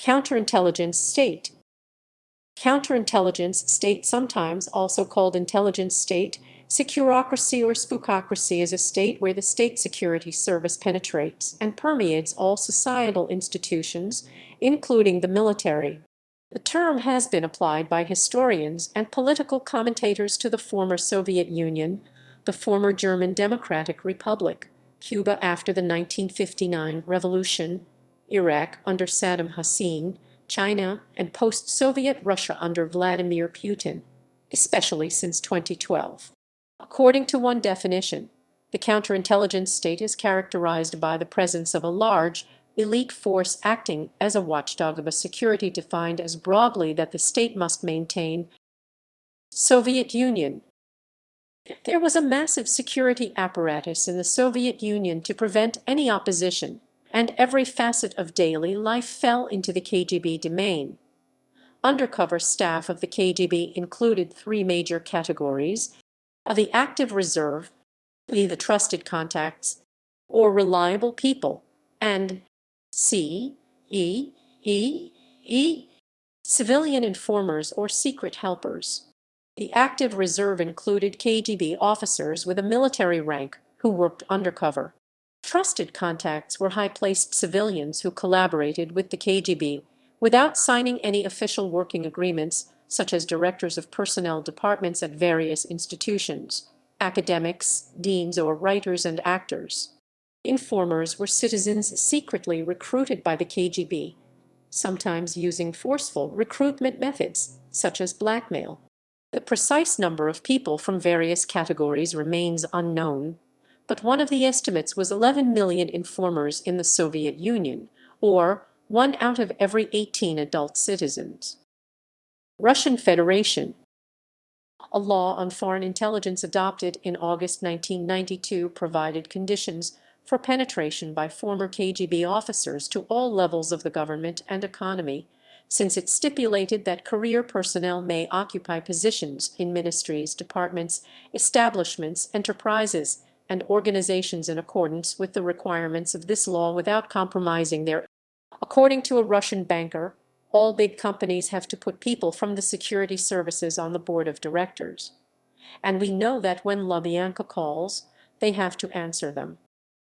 Counterintelligence state. Counterintelligence state, sometimes also called intelligence state, securocracy or spookocracy, is a state where the state security service penetrates and permeates all societal institutions, including the military. The term has been applied by historians and political commentators to the former Soviet Union, the former German Democratic Republic, Cuba after the 1959 revolution, Iraq under Saddam Hussein, China, and post-Soviet Russia under Vladimir Putin, especially since 2012. According to one definition, the counterintelligence state is characterized by the presence of a large, elite force acting as a watchdog of a security defined as broadly that the state must maintain. Soviet Union. There was a massive security apparatus in the Soviet Union to prevent any opposition, and every facet of daily life fell into the KGB domain. Undercover staff of the KGB included three major categories: the active reserve, the trusted contacts, or reliable people, and civilian informers or secret helpers. The active reserve included KGB officers with a military rank who worked undercover. Trusted contacts were high-placed civilians who collaborated with the KGB without signing any official working agreements, such as directors of personnel departments at various institutions, academics, deans, or writers and actors. Informers were citizens secretly recruited by the KGB, sometimes using forceful recruitment methods, such as blackmail. The precise number of people from various categories remains unknown, but one of the estimates was 11 million informers in the Soviet Union, or 1 out of every 18 adult citizens. Russian Federation. A law on foreign intelligence adopted in August 1992 provided conditions for penetration by former KGB officers to all levels of the government and economy, since it stipulated that career personnel may occupy positions in ministries, departments, establishments, enterprises, and organizations in accordance with the requirements of this law without compromising their. According to a Russian banker, all big companies have to put people from the security services on the board of directors. And we know that when Lubyanka calls, they have to answer them.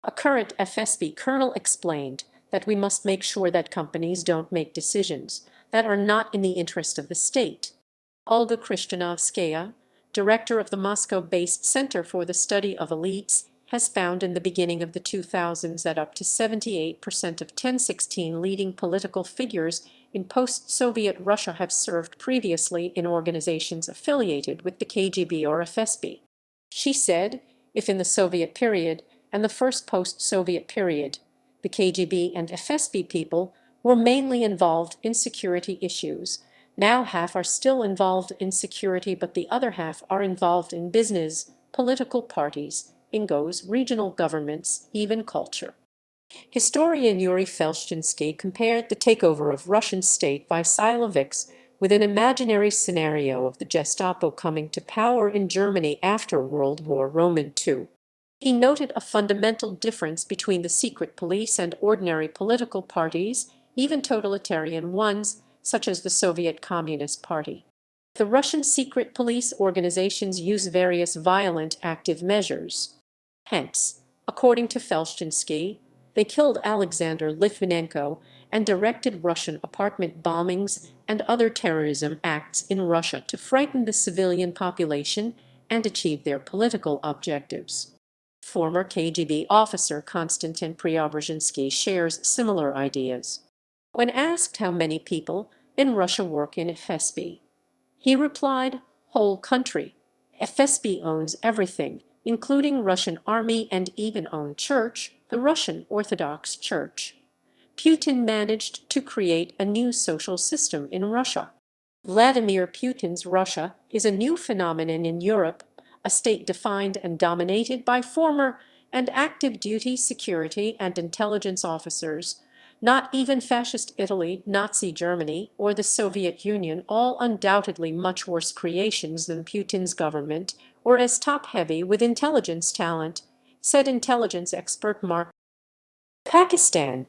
A current FSB colonel explained that we must make sure that companies don't make decisions that are not in the interest of the state. Olga Krishtanovskaya, director of the Moscow-based Center for the Study of Elites, has found in the beginning of the 2000s that up to 78% of 1016 leading political figures in post-Soviet Russia have served previously in organizations affiliated with the KGB or FSB. She said, if in the Soviet period and the first post-Soviet period, the KGB and FSB people were mainly involved in security issues, now half are still involved in security, but the other half are involved in business, political parties, ingos, regional governments, even culture. Historian Yuri compared the takeover of Russian state by Siloviks with an imaginary scenario of the Gestapo coming to power in Germany after World War II. He noted a fundamental difference between the secret police and ordinary political parties, even totalitarian ones, such as the Soviet Communist Party. The Russian secret police organizations use various violent active measures. Hence, according to Felshtinsky, they killed Alexander Litvinenko and directed Russian apartment bombings and other terrorism acts in Russia to frighten the civilian population and achieve their political objectives. Former KGB officer Konstantin Preobrazhensky shares similar ideas. When asked how many people in Russia work in FSB, he replied, "Whole country. FSB owns everything, including Russian army and even own church, the Russian Orthodox Church." Putin managed to create a new social system in Russia. Vladimir Putin's Russia is a new phenomenon in Europe, a state defined and dominated by former and active duty security and intelligence officers. Not even fascist Italy, Nazi Germany, or the Soviet Union, all undoubtedly much worse creations than Putin's government, or as top-heavy with intelligence talent, said intelligence expert Mark. Pakistan